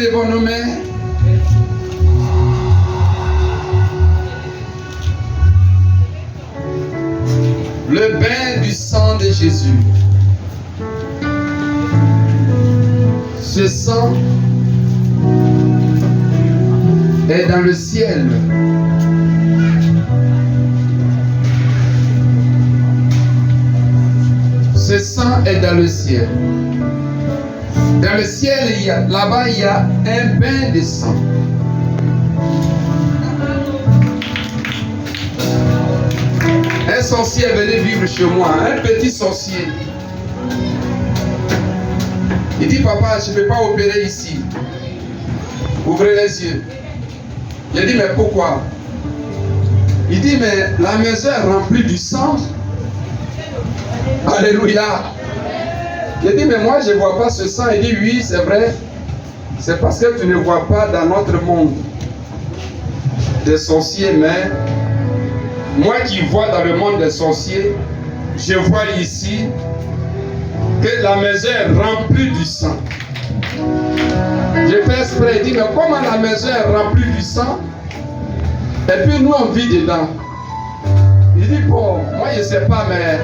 levons nos mains. Le bain du sang de Jésus. Ce sang est dans le ciel. Ce sang est dans le ciel. Dans le ciel, là-bas, il y a un bain de sang. Un sorcier est venu vivre chez moi, un petit sorcier. Il dit, papa, je ne peux pas opérer ici. Ouvrez les yeux. J'ai dit, mais pourquoi? Il dit, mais la maison est remplie du sang. Alléluia. J'ai dit, mais moi je ne vois pas ce sang. Il dit, oui, c'est vrai. C'est parce que tu ne vois pas dans notre monde des sorciers, mais moi qui vois dans le monde des sorciers, je vois ici que la maison est remplie du sang. J'ai fait exprès, il dit, mais comment la maison est remplie du sang? Et puis nous on vit dedans. Il dit, bon, moi je ne sais pas, mais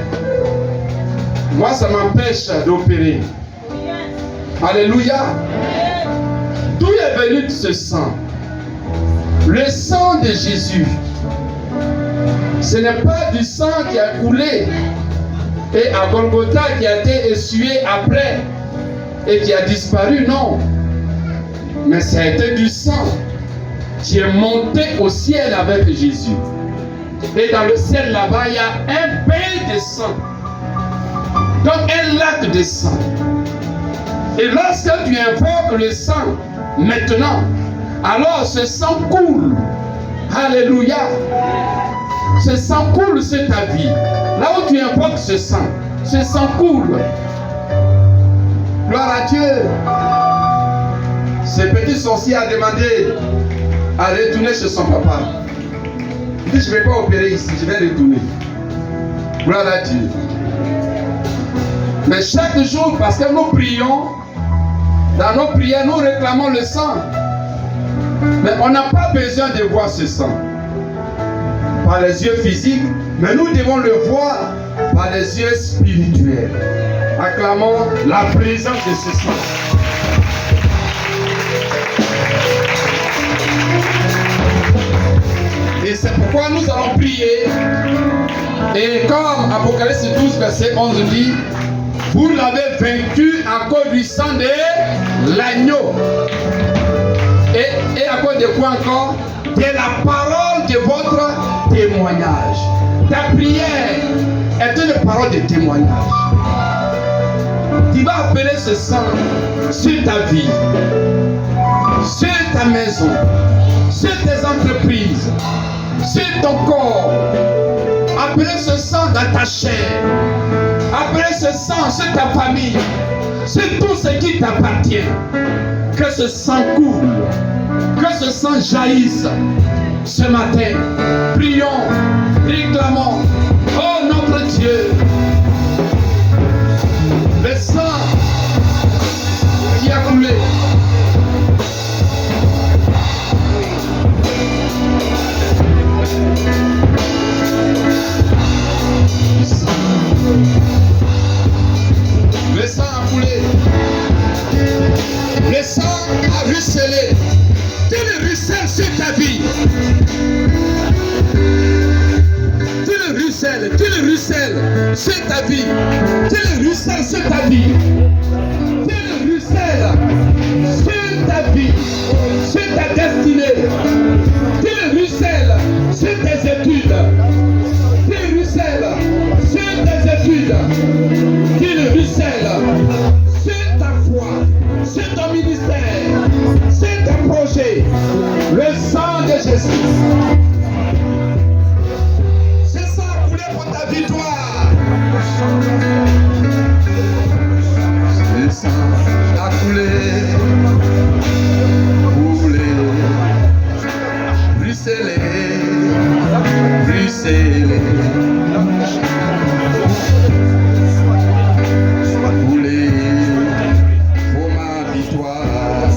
moi ça m'empêche d'opérer. Alléluia. D'où est venu ce sang? Le sang de Jésus. Ce n'est pas du sang qui a coulé et à Golgotha qui a été essuyé après et qui a disparu, non. Mais ça a été du sang qui est monté au ciel avec Jésus. Et dans le ciel là-bas, il y a un bain de sang. Donc un lac de sang. Et lorsque tu invoques le sang, maintenant, alors ce sang coule. Alléluia. Ce sang coule sur ta vie. Là où tu invoques ce sang coule. Gloire à Dieu. Ce petit sorcier a demandé à retourner chez son papa. Il dit, je ne vais pas opérer ici, je vais retourner. Gloire à Dieu. Mais chaque jour, parce que nous prions, dans nos prières, nous réclamons le sang. Mais on n'a pas besoin de voir ce sang par les yeux physiques, mais nous devons le voir par les yeux spirituels. Acclamons la présence de ce sang. Et c'est pourquoi nous allons prier. Et comme Apocalypse 12, verset 11 dit, vous l'avez vaincu à cause du sang de l'agneau. Et à cause de quoi encore? De la parole de votre témoignage. Ta prière est une parole de témoignage. Tu vas appeler ce sang sur ta vie, sur ta maison, sur tes entreprises, sur ton corps. Appelez ce sang dans ta chair. Appelez ce sang sur ta famille, sur tout ce qui t'appartient. Que ce sang coule, que ce sang jaillisse. Ce matin, prions, réclamons, oh notre Dieu, le sang qui a coulé. Le sang a coulé. Le sang a ruisselé. Tu le ruisselles sur ta vie. Tu le ruisselles sur ta vie. Tu le ruisselles sur ta vie. Tu le ruisselles sur ta vie, sur ta destinée. Tu le ruisselles sur tes études. Tu le ruisselles sur tes études. Tu le ruisselles sur ta foi, sur ton ministère, sur tes projets. Le sang de Jésus. Ce sang a coulé pour ta victoire. Le sang a coulé, ruisselé, ruisselé. Coulé pour ma victoire.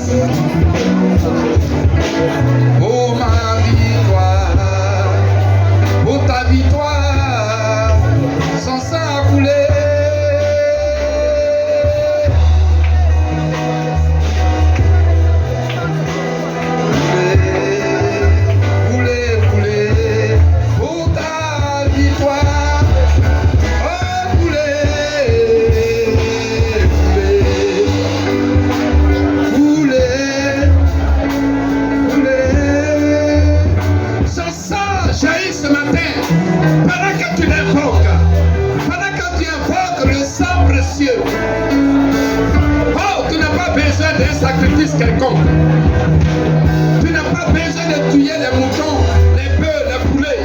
Tu n'as pas besoin de tuer les moutons, les bœufs, les poulets.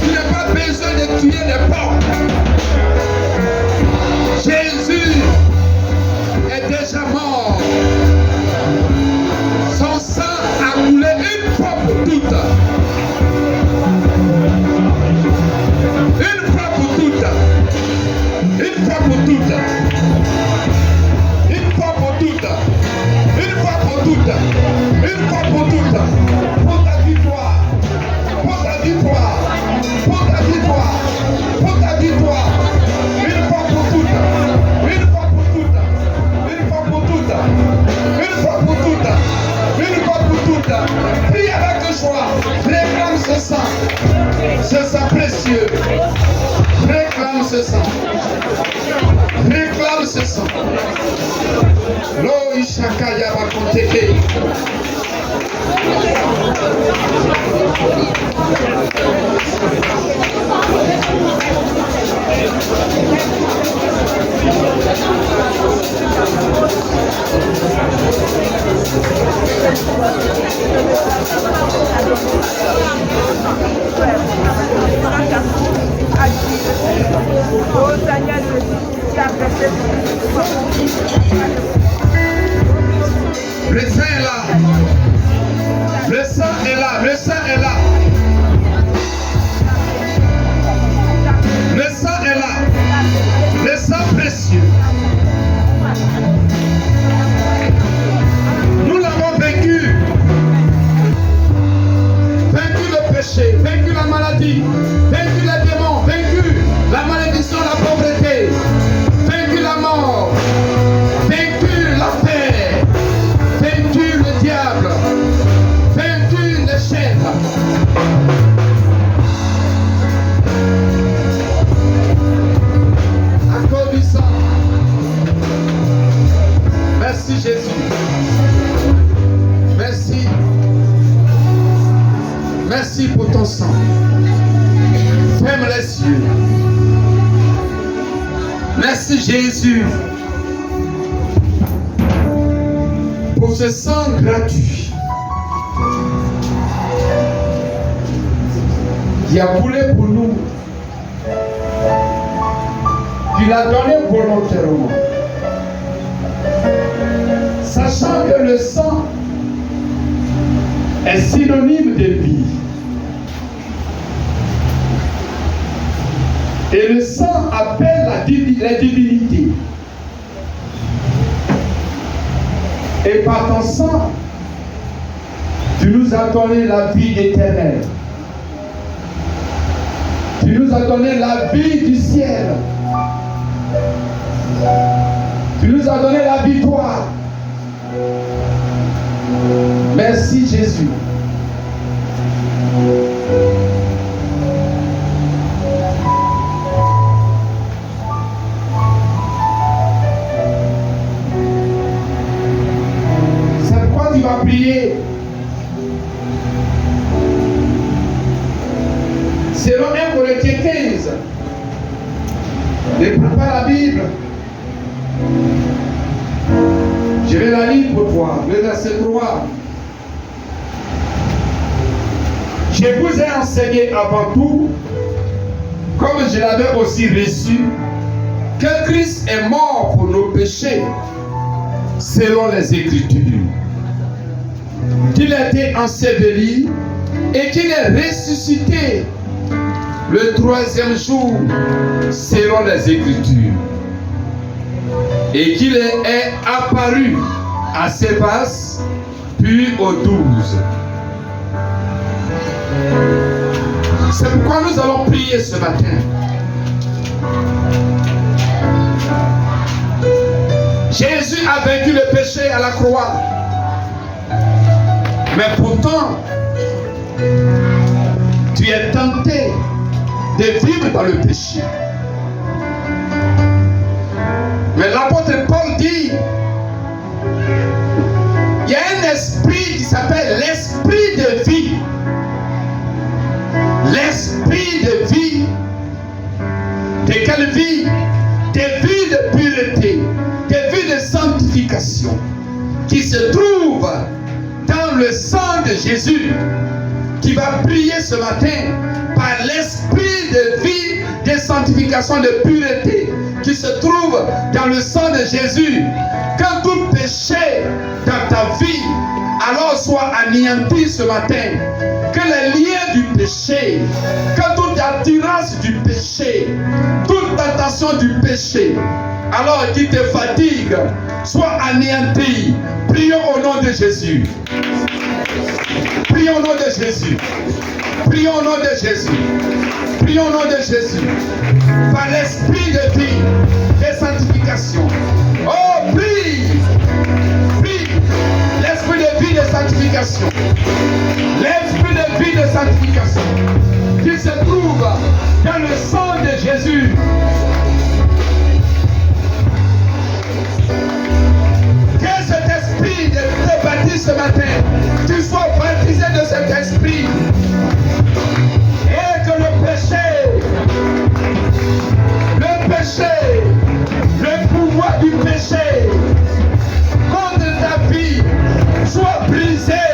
Tu n'as pas besoin de tuer les porcs. Jésus est déjà mort. Son sang a coulé une fois pour toutes. Une fois pour toutes. Une fois pour toutes. Une fois pour toutes. Une fois pour toutes. Une fois pour toutes. Pour ta victoire. Pour ta victoire. Pour ta victoire. Pour ta victoire. Une fois pour toutes. Une fois pour toutes. Une fois pour toutes. Une fois pour toutes. Une fois pour toutes. Prie avec joie. Réclame ce sang. Ce sang précieux. Réclame ce sang. Réclame ce sang. Lo ishaka yabakonteke. Le sang est là. Le sang est là. Le sang est là. Le sang est là. Le sang précieux. Nous l'avons vaincu. Vaincu le péché. Vaincu la maladie. Vaincu les démons. Vaincu la malédiction, la pauvreté. Vaincu la mort. Vaincu la paix. Vaincu le diable. Vaincu les chaînes. À cause du sang. Merci Jésus. Merci. Merci pour ton sang. Ferme les yeux. Merci Jésus pour ce sang gratuit qui a coulé pour nous. Tu l'as donné volontairement. Sachant que le sang est synonyme de vie. Et le sang appelle la divinité. Et par ton sang, tu nous as donné la vie éternelle. Tu nous as donné la vie du ciel. Tu nous as donné la victoire. Merci Jésus. C'est pourquoi tu vas prier selon 1 Corinthiens 15. Ne prends pas la Bible. Je vais la lire pour toi. Le verset 3. Je vous ai enseigné avant tout, comme je l'avais aussi reçu, que Christ est mort pour nos péchés, selon les Écritures, qu'il a été enseveli et qu'il est ressuscité le 3e jour, selon les Écritures, et qu'il est apparu à Céphas, puis aux 12. C'est pourquoi nous allons prier ce matin. Jésus a vaincu le péché à la croix. Mais pourtant, tu es tenté de vivre dans le péché. Mais l'apôtre Paul dit, il y a un esprit qui s'appelle l'esprit de vie. L'esprit de vie. De quelle vie? Des vies de pureté, des vies de sanctification, qui se trouvent le sang de Jésus, qui va prier ce matin par l'esprit de vie, de sanctification, de pureté qui se trouve dans le sang de Jésus. Quand tout péché dans ta vie alors soit anéanti ce matin. Que les liens du péché, que toute attirance du péché, toute tentation du péché, alors qui te fatigue, soit anéanti. Prions au nom de Jésus. Prions au nom de Jésus. Prions au nom de Jésus. Prions au nom de Jésus. Par l'esprit de vie, de sanctification. Oh, prie. Prie. L'esprit de vie de sanctification. L'esprit de vie de sanctification qui se trouve dans le sang de Jésus. Que cet esprit te baptise ce matin. Tu sois baptisé de cet esprit. Et que le péché, le pouvoir du péché contre ta vie soit brisé.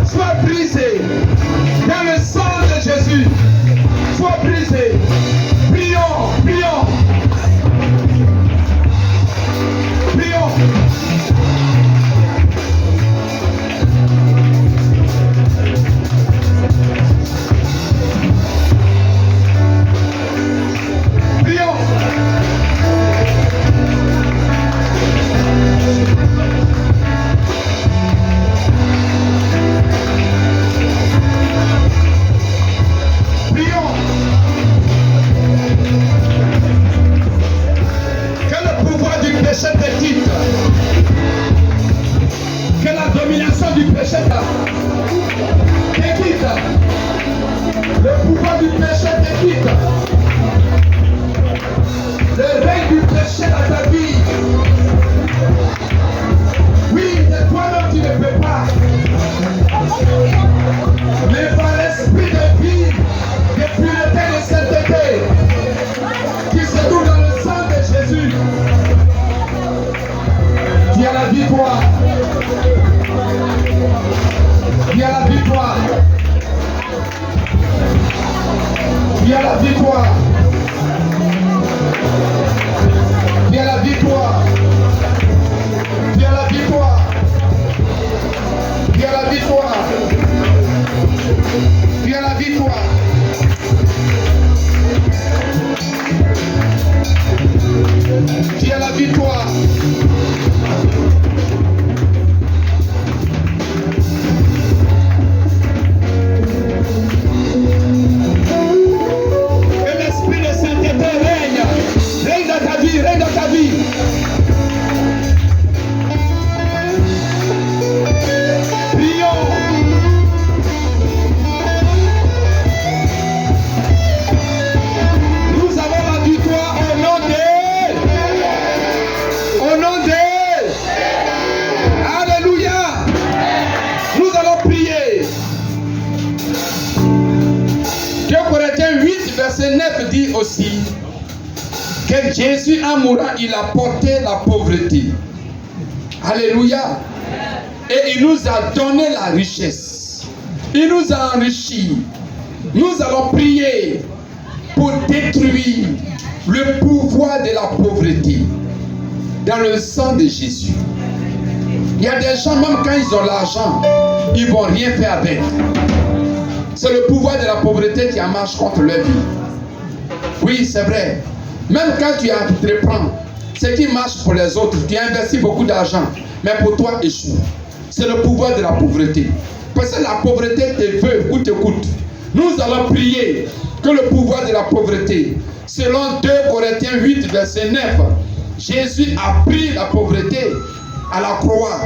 Soit brisé. Dans le sang de Jésus. Soit brisé. Prions, prions. Prions. Que la domination du péché te quitte. Le pouvoir du péché te quitte. Le règne du péché dans ta vie. Oui, de toi-même tu ne peux pas. Mais par l'esprit de vie, de pureté, de sainteté, qui se trouve dans le sang de Jésus, tu as la victoire. Tu as la victoire. Tu as la victoire. Tu as la victoire. Tu as la victoire. Tu as la victoire. Tu as la victoire. Tu as la victoire. Que l'esprit de sainteté règne dans ta vie, règne dans ta vie. Prions. Nous avons la victoire au nom de Alléluia. Nous allons prier. 2 Corinthiens 8, verset 9 dit aussi que Jésus en mourant, il a porté la pauvreté. Alléluia. Et il nous a donné la richesse. Il nous a enrichis. Nous allons prier pour détruire le pouvoir de la pauvreté dans le sang de Jésus. Il y a des gens, même quand ils ont l'argent, ils ne vont rien faire avec. C'est le pouvoir de la pauvreté qui en marche contre leur vie. Oui, c'est vrai. Même quand tu entreprends, ce qui marche pour les autres, tu investis beaucoup d'argent, mais pour toi échoue. C'est le pouvoir de la pauvreté. Parce que la pauvreté te veut ou te coûte. Nous allons prier que le pouvoir de la pauvreté, selon 2 Corinthiens 8, verset 9, Jésus a pris la pauvreté à la croix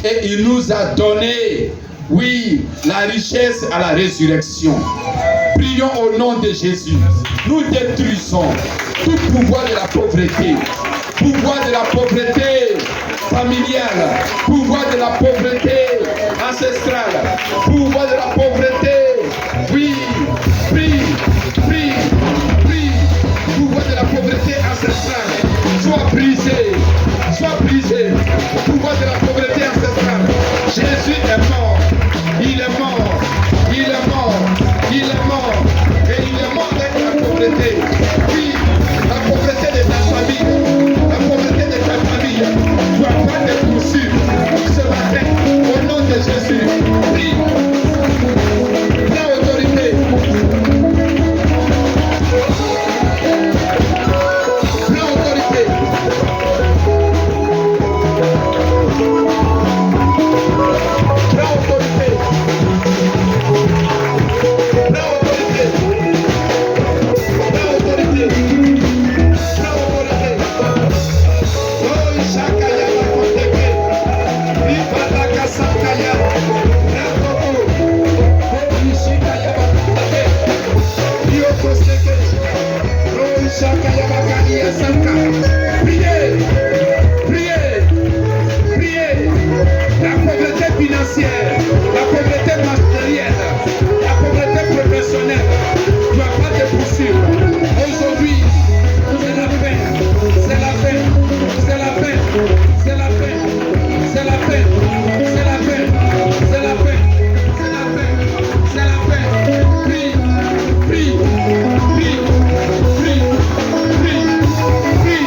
et il nous a donné, oui, la richesse à la résurrection. Prions au nom de Jésus. Nous détruisons tout pouvoir de la pauvreté. Pouvoir de la pauvreté familiale. Pouvoir de la pauvreté ancestrale. Pouvoir de la pauvreté. Oui, prie, prie, prie. Pouvoir de la pauvreté ancestrale. Sois brisé. Sois brisé. Pouvoir de la pauvreté ancestrale. Jésus est mort. pauvreté. Oui, la pauvreté de ta famille. La pauvreté de ta famille. Tu vas pas te poursuivre ce matin. Au nom de Jésus. Oui. Prends autorité. Prends autorité. Prends autorité. Priez, priez, priez. La pauvreté financière, la pauvreté matérielle, la pauvreté professionnelle ne doit pas te poursuivre. Aujourd'hui, c'est la paix, c'est la paix, c'est la paix, c'est la paix, c'est la paix, c'est la paix, c'est la paix, c'est la paix, c'est la paix. Prie, prie, prie, prie, prie, prie,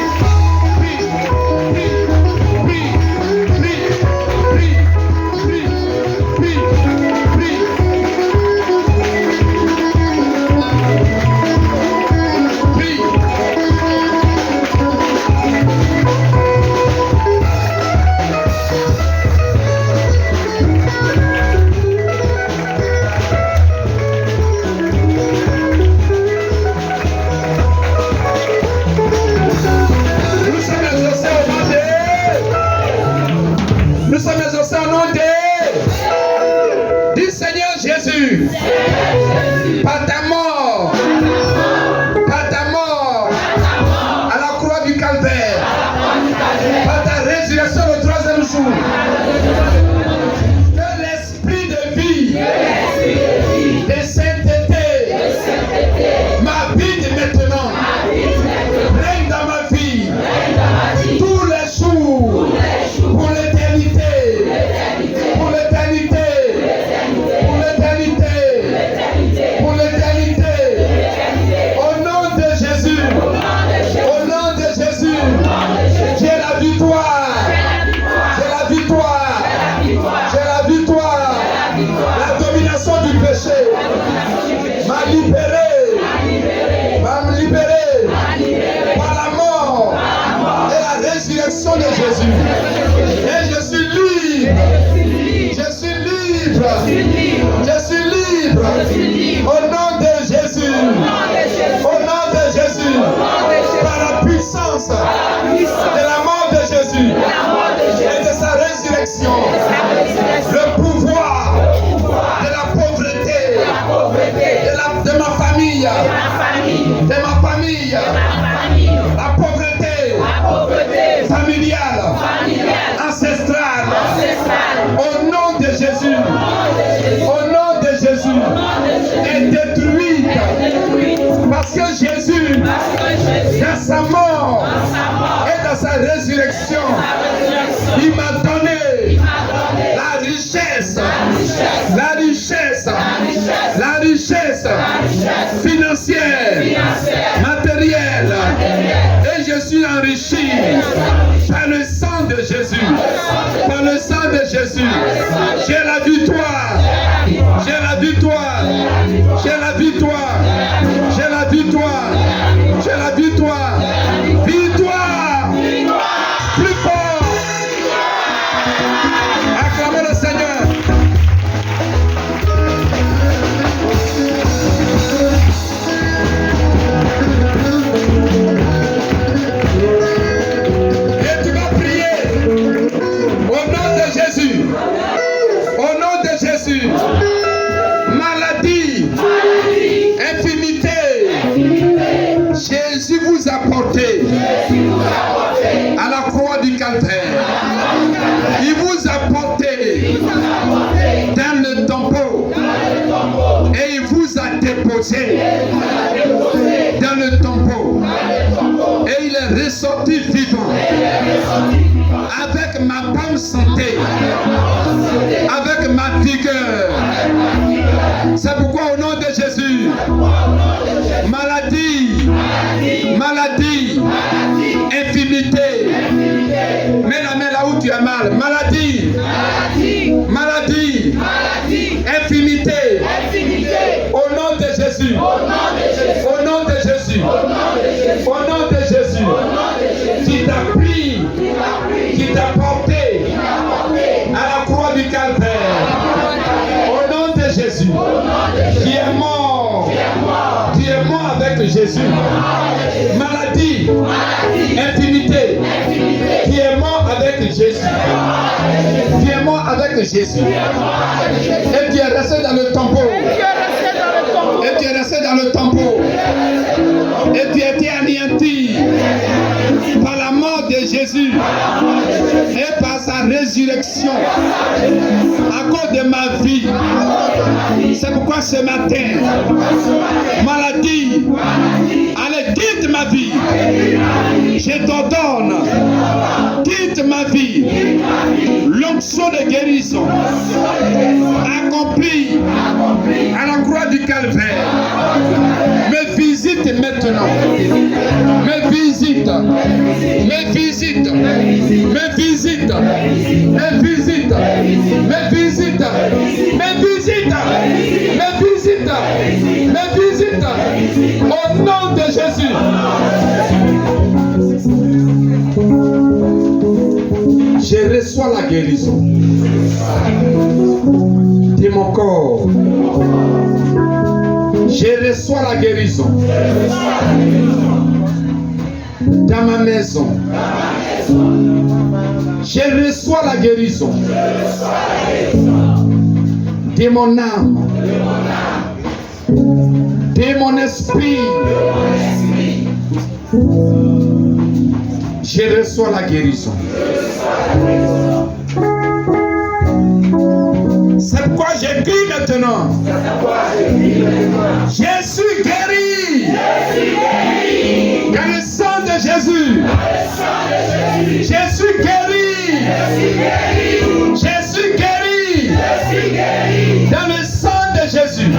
nous sommes exaucés au nom de... Du Seigneur Jésus. Par ta mort. Par ta mort. À la croix du calvaire. Par ta résurrection le troisième jour. Que l'esprit de vie. De sainteté. M'habite maintenant. Règne dans ma vie. Tous les jours. Pour l'éternité. Pour l'éternité. Pour l'éternité. Pour l'éternité. Au nom de Jésus. Au nom de Jésus. J'ai la victoire. J'ai la victoire. J'ai la victoire. La domination du péché m'a libéré. M'a libéré. Par la mort et la résurrection de Jésus. Et je suis libre. Je suis libre. Je suis libre. Au nom de Jésus. Au nom de Jésus. Par la puissance de la mort de Jésus et de sa résurrection. Le pouvoir de la pauvreté de ma famille. De ma famille. La pauvreté familiale. Ancestrale. Au nom de Jésus. Au nom de Jésus. Est détruite. Parce que Jésus, dans sa mort et dans sa résurrection, il m'a donné la richesse. La richesse. La richesse financière, matérielle. Et je suis enrichi par le sang de Jésus. Par le sang de Jésus. J'ai la victoire. J'ai la victoire. J'ai la victoire. J'ai la victoire. J'ai la victoire. Victoire. Plus fort. Acclamez le Seigneur. Et tu vas prier au nom de Jésus. Au nom de Jésus. Maladie. Infirmité. Jésus vous a porté à la croix du calvaire. Il vous a porté dans le tombeau et il vous a déposé dans le tombeau et il est ressorti vivant avec ma bonne santé, avec ma vigueur. C'est pourquoi au nom de Jésus, maladie, mal. Maladie. Maladie. Infirmité. Au nom de Jésus. Au nom de Jésus. Au nom de Jésus. Qui t'a pris. Qui t'a porté à la croix du Calvaire. Au nom de Jésus. Qui est mort. Qui est mort avec Jésus. Maladie. Infirmité. Qui est mort avec Jésus. Qui est mort avec Jésus. Et qui est resté dans le tombeau. Et qui est resté dans le tombeau. Et qui a été anéanti par la mort de Jésus et par sa résurrection à cause de ma vie. C'est pourquoi ce matin, maladie, allez, quitte ma vie. Je t'ordonne, quitte ma vie. L'onction de guérison accomplie à la croix du Calvaire. Me visite maintenant. Me visite. Me visite. Me visite. Me visite. Me visite. Me visite. Me visite. Me visite. Au nom de Jésus. Je reçois la guérison de mon corps. Je reçois la guérison dans ma maison. Je reçois la guérison de mon âme, de mon esprit. Je reçois la guérison. C'est pourquoi je crie maintenant. Je suis guéri. Dans le sang de Jésus. Je suis guéri. Je suis guéri. Dans le sang de Jésus.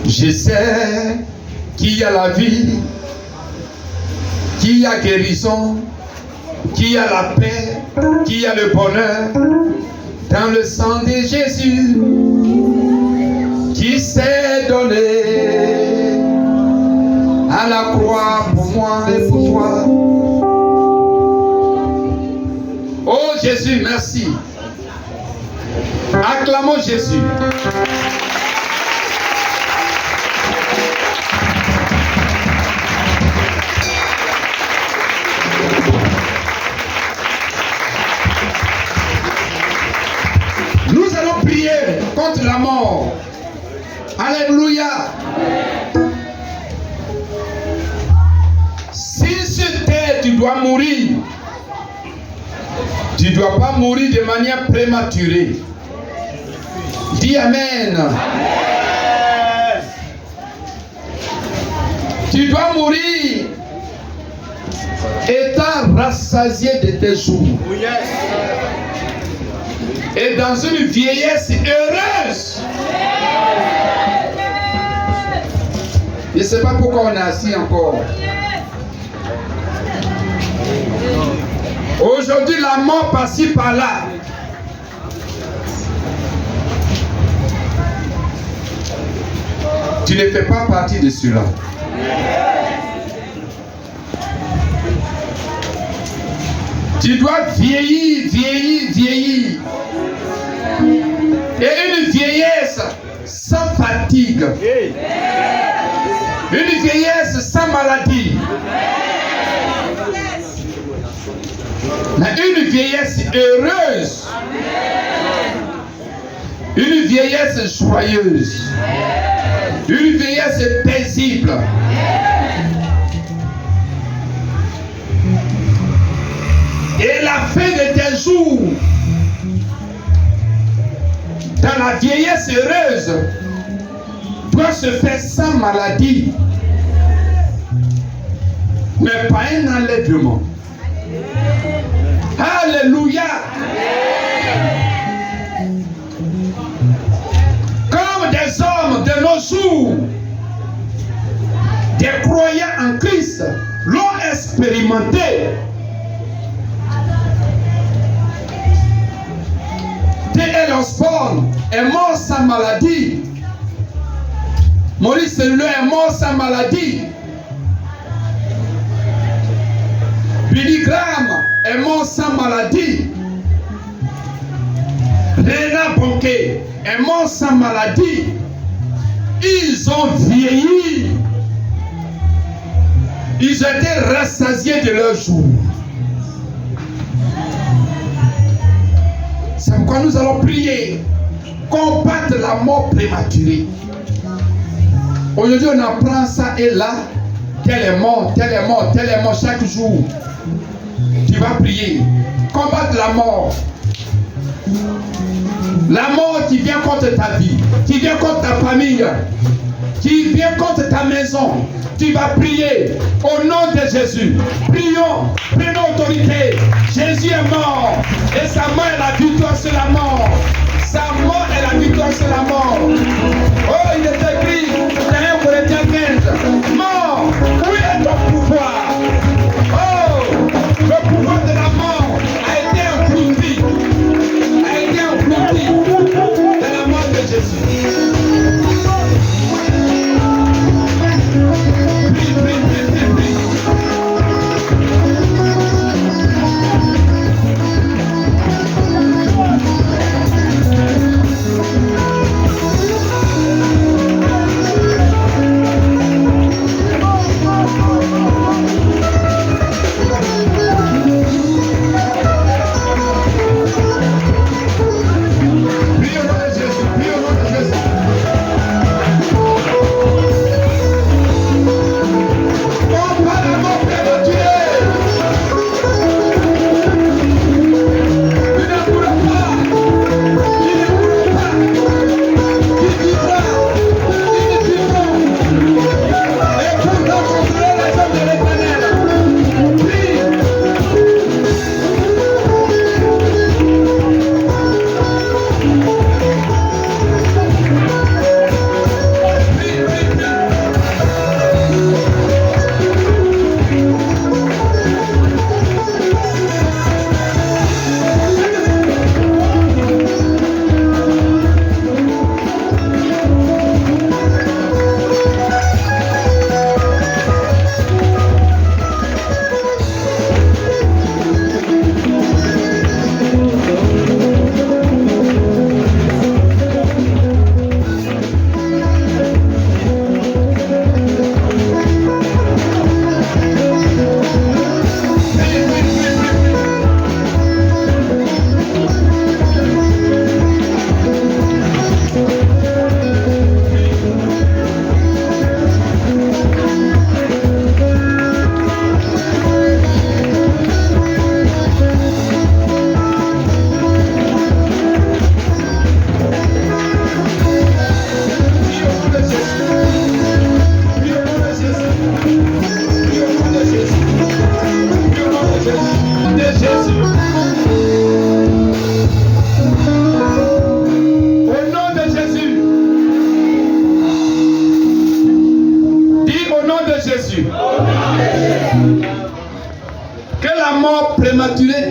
Je sais qu'il y a la vie, qu'il y a guérison, qu'il y a la paix, qu'il y a le bonheur dans le sang de Jésus qui s'est donné à la croix pour moi et pour toi. Oh Jésus, merci. Acclamons Jésus. Contre la mort. Alléluia. Si sur terre tu dois mourir, tu ne dois pas mourir de manière prématurée. Dis Amen. Amen. Tu dois mourir étant rassasié de tes jours. Et dans une vieillesse heureuse. Je ne sais pas pourquoi on est assis encore. Aujourd'hui, la mort par-ci par-là. Tu ne fais pas partie de cela. Tu dois vieillir, vieillir, vieillir. Et une vieillesse sans fatigue. Une vieillesse sans maladie. Mais une vieillesse heureuse. Une vieillesse joyeuse. Une vieillesse paisible. Et la fin de tes jours, dans la vieillesse heureuse, doit se faire sans maladie, mais pas un enlèvement. Alléluia. Comme des hommes de nos jours, expérimenté. T.L. Osborne est mort sans maladie. Maurice Cellulaire est mort sans maladie. Billy Graham est mort sans maladie. Reinhard Bonnke est mort sans maladie. Ils ont vieilli. Ils étaient rassasiés de leur jour. C'est pourquoi nous allons prier, combattre la mort prématurée. Aujourd'hui, on apprend ça et là, tel est mort, tel est mort, tel est mort chaque jour. Tu vas prier, combattre la mort. La mort qui vient contre ta vie, qui vient contre ta famille, qui vient contre ta maison. Tu vas prier au nom de Jésus. Prions, prenons autorité. Jésus est mort et sa mort est la victoire sur la mort. Sa mort est la victoire sur la mort. Oh, il est écrit dans 1 Corinthiens 15. Mort, où est ton pouvoir? Oh, le pouvoir de la mort a été englouti. A été englouti dans la mort de Jésus.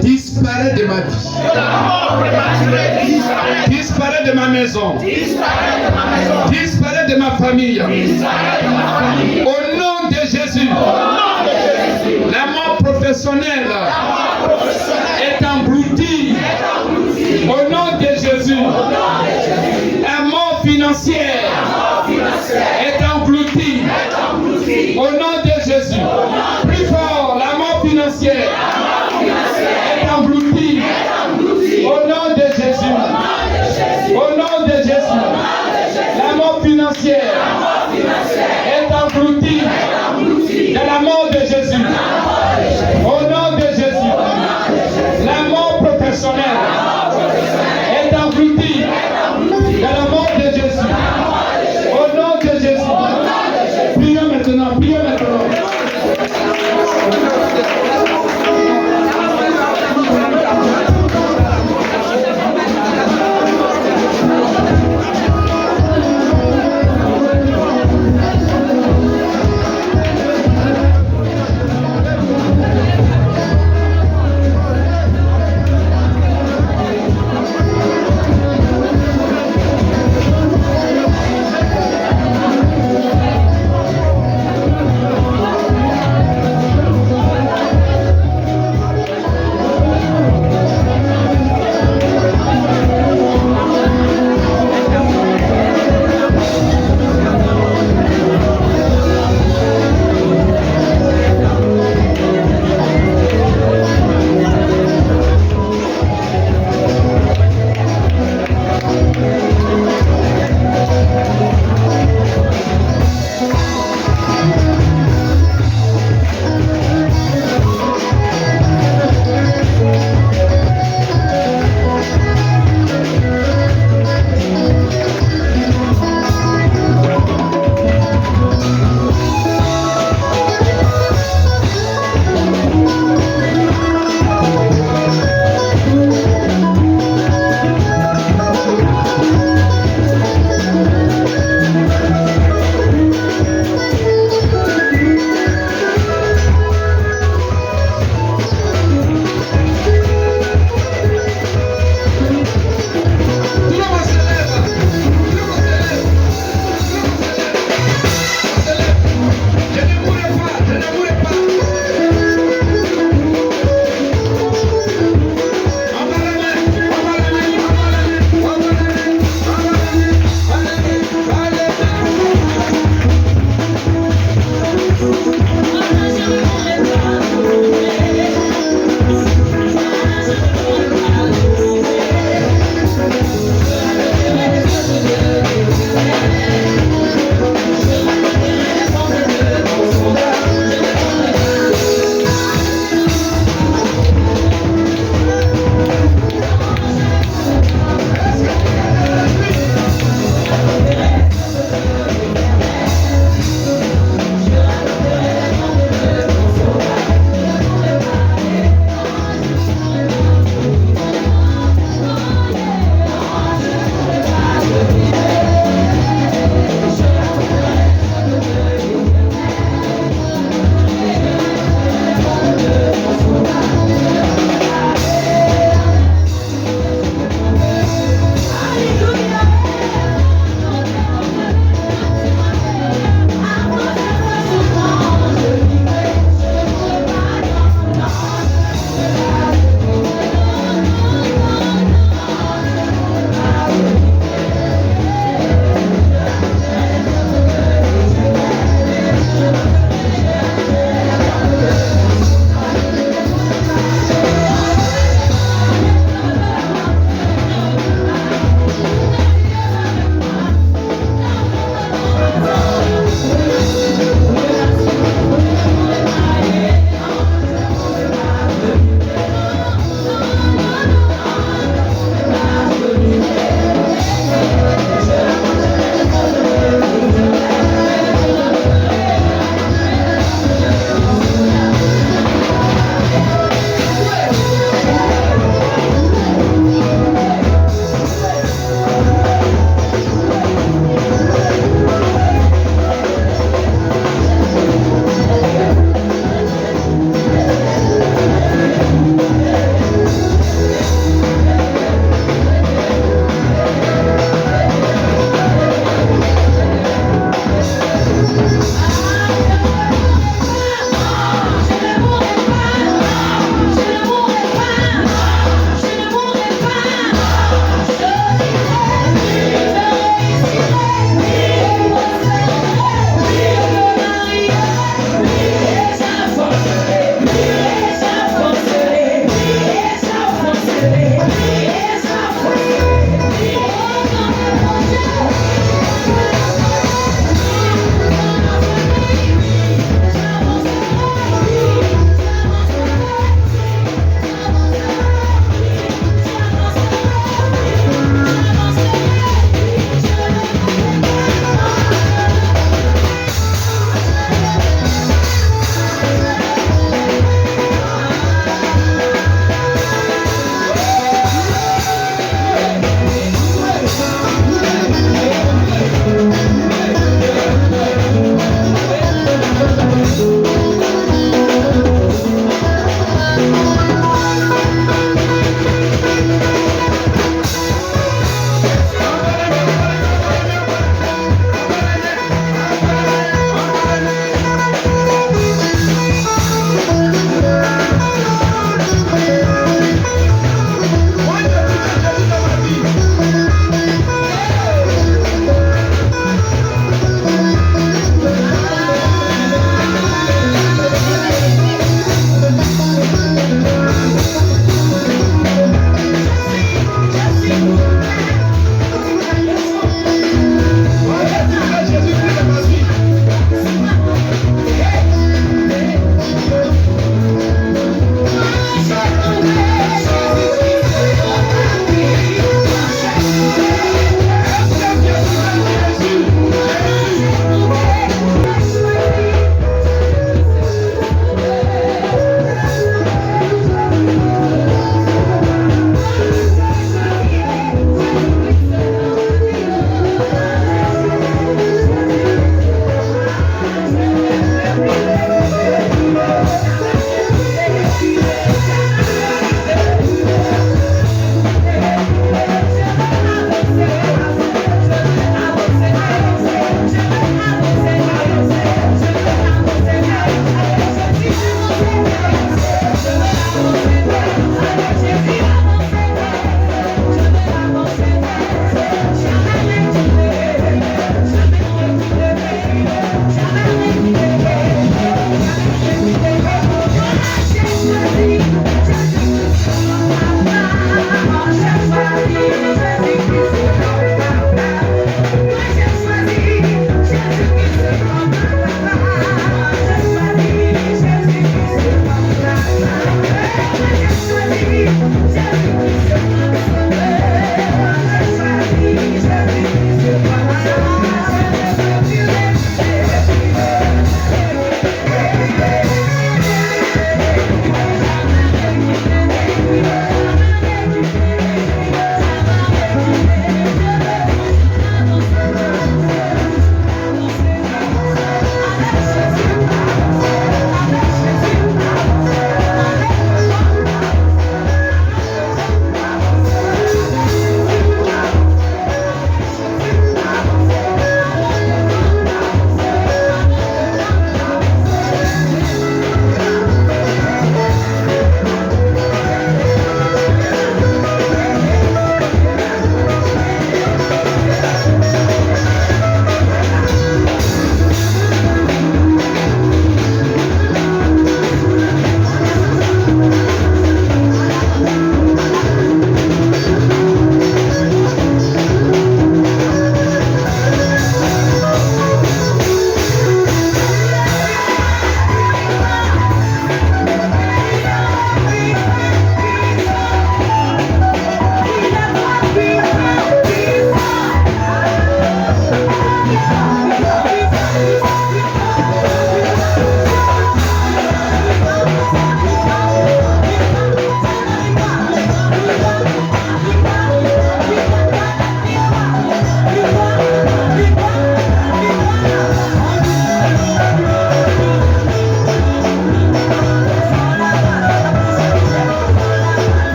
Disparaît de ma vie. Disparaît de ma maison. Disparaît de ma famille. Au nom de Jésus. La mort professionnelle est engloutie. Au nom de Jésus. La mort financière